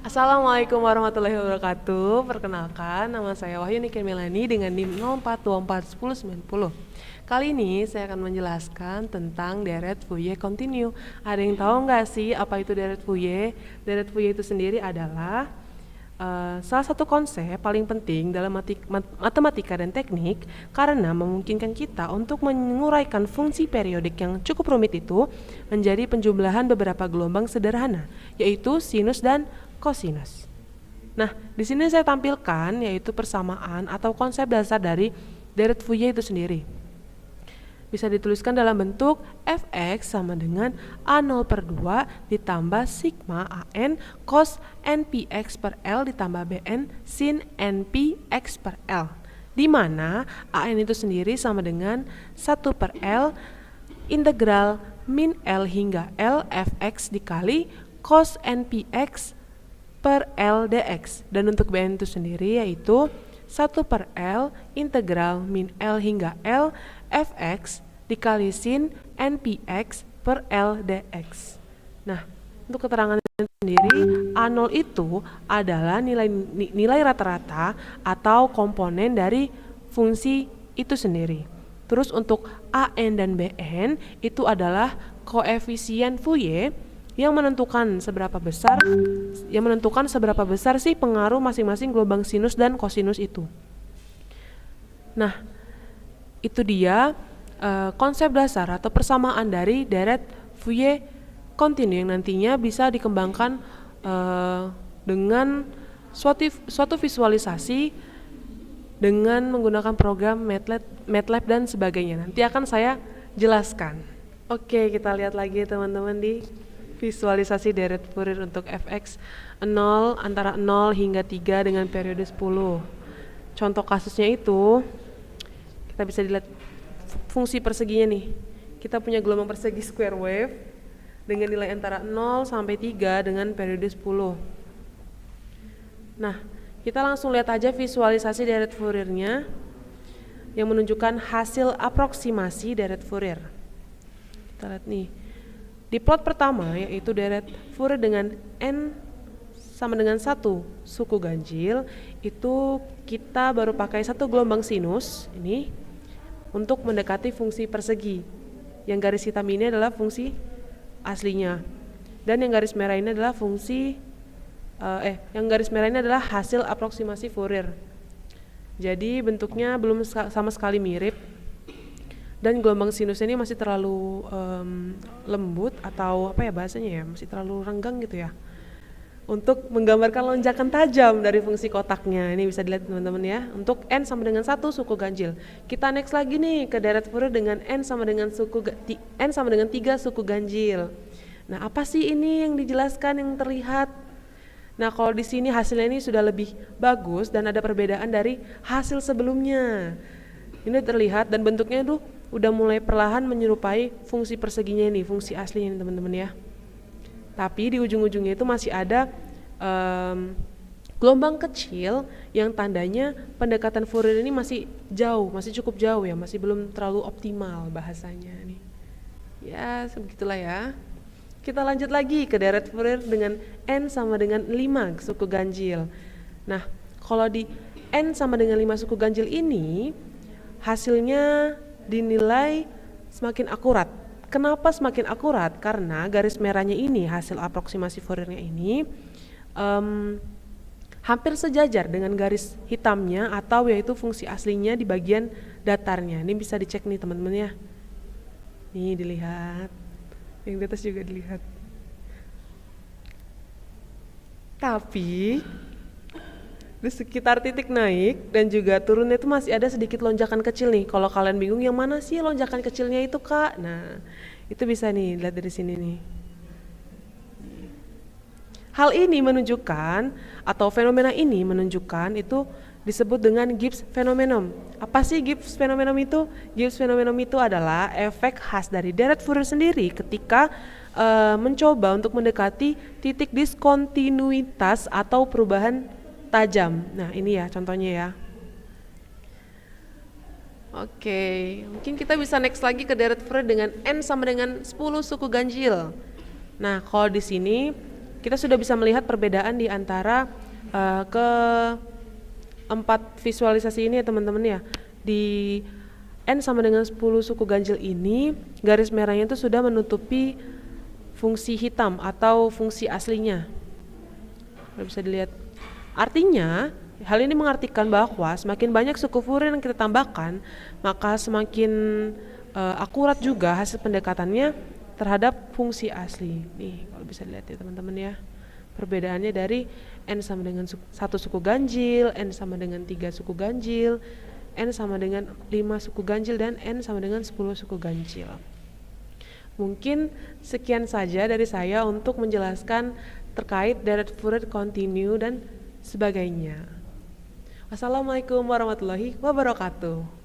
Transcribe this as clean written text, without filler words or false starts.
Assalamualaikum warahmatullahi wabarakatuh. Perkenalkan, nama saya Wahyu Niken Melani dengan NIM 04241090. Kali ini saya akan menjelaskan tentang deret Fourier continue. Ada yang tahu nggak sih apa itu deret Fourier? Deret Fourier itu sendiri adalah salah satu konsep paling penting dalam matematika dan teknik karena memungkinkan kita untuk menguraikan fungsi periodik yang cukup rumit itu menjadi penjumlahan beberapa gelombang sederhana, yaitu sinus dan kosinus. Nah, di sini saya tampilkan yaitu persamaan atau konsep dasar dari deret Fourier itu sendiri. Bisa dituliskan dalam bentuk fx sama dengan A0/2 ditambah sigma an cos npx per L ditambah bn sin npx per L, di mana an itu sendiri sama dengan 1/L integral min L hingga L fx dikali cos npx per L dx, dan untuk bn itu sendiri yaitu 1/L integral min L hingga L fx dikali sin npx per L dx. Nah, untuk keterangan sendiri, A0 itu adalah nilai rata-rata atau komponen dari fungsi itu sendiri. Terus untuk an dan bn itu adalah koefisien Fourier yang menentukan seberapa besar sih pengaruh masing-masing gelombang sinus dan kosinus itu. Nah, itu dia konsep dasar atau persamaan dari deret Fourier continue yang nantinya bisa dikembangkan dengan suatu visualisasi dengan menggunakan program MATLAB dan sebagainya. Nanti akan saya jelaskan. Oke, kita lihat lagi teman-teman di visualisasi deret Fourier untuk fx 0 antara 0 hingga 3 dengan periode 10. Contoh kasusnya itu kita bisa dilihat fungsi perseginya nih. Kita punya gelombang persegi square wave dengan nilai antara 0 sampai 3 dengan periode 10. Nah, kita langsung lihat aja visualisasi deret Fourier-nya yang menunjukkan hasil aproksimasi deret Fourier. Kita lihat nih. Di plot pertama yaitu deret Fourier dengan n sama dengan 1 suku ganjil, itu kita baru pakai satu gelombang sinus ini untuk mendekati fungsi persegi. Yang garis hitam ini adalah fungsi aslinya, dan yang garis merah ini adalah hasil aproksimasi Fourier. Jadi bentuknya belum sama sekali mirip, dan gelombang sinus ini masih terlalu lembut atau masih terlalu renggang gitu ya, untuk menggambarkan lonjakan tajam dari fungsi kotaknya. Ini bisa dilihat teman-teman ya. Untuk n sama dengan 1 suku ganjil. Kita next lagi nih ke deret Fourier dengan n sama dengan 3 suku ganjil. Nah, apa sih ini yang dijelaskan, yang terlihat? Nah, kalau di sini hasilnya ini sudah lebih bagus dan ada perbedaan dari hasil sebelumnya. Ini terlihat dan bentuknya tuh udah mulai perlahan menyerupai fungsi perseginya ini, fungsi aslinya ini teman-teman ya. Tapi di ujung-ujungnya itu masih ada gelombang kecil yang tandanya pendekatan Fourier ini masih cukup jauh ya, masih belum terlalu optimal bahasanya nih. Ya, sebegitulah ya. Kita lanjut lagi ke deret Fourier dengan n sama dengan 5 suku ganjil. Nah, kalau di n sama dengan 5 suku ganjil ini hasilnya dinilai semakin akurat. Kenapa semakin akurat? Karena garis merahnya ini, hasil aproksimasi Fourier-nya ini hampir sejajar dengan garis hitamnya atau yaitu fungsi aslinya di bagian datarnya. Ini bisa dicek nih teman-teman ya. Nih dilihat, yang di atas juga dilihat. Tapi di sekitar titik naik dan juga turunnya itu masih ada sedikit lonjakan kecil nih. Kalau kalian bingung yang mana sih lonjakan kecilnya itu, Kak? Nah, itu bisa nih lihat dari sini nih. Hal ini menunjukkan atau fenomena ini menunjukkan itu disebut dengan Gibbs phenomenon. Apa sih Gibbs phenomenon itu? Gibbs phenomenon itu adalah efek khas dari deret Fourier sendiri ketika mencoba untuk mendekati titik diskontinuitas atau perubahan tajam. Nah, ini ya contohnya ya. Oke, mungkin kita bisa next lagi ke deret Fourier dengan n sama dengan 10 suku ganjil. Nah, kalau di sini kita sudah bisa melihat perbedaan di antara keempat visualisasi ini ya teman-teman ya. Di N sama dengan 10 suku ganjil ini, garis merahnya itu sudah menutupi fungsi hitam atau fungsi aslinya. Bisa dilihat. Artinya, hal ini mengartikan bahwa semakin banyak suku Fourier yang kita tambahkan, maka semakin akurat juga hasil pendekatannya terhadap fungsi asli. Nih, kalau bisa dilihat ya teman-teman ya. Perbedaannya dari N sama dengan 1 suku ganjil, N sama dengan 3 suku ganjil, N sama dengan 5 suku ganjil, dan N sama dengan 10 suku ganjil. Mungkin sekian saja dari saya untuk menjelaskan terkait deret Fourier continue dan sebagainya. Wassalamualaikum warahmatullahi wabarakatuh.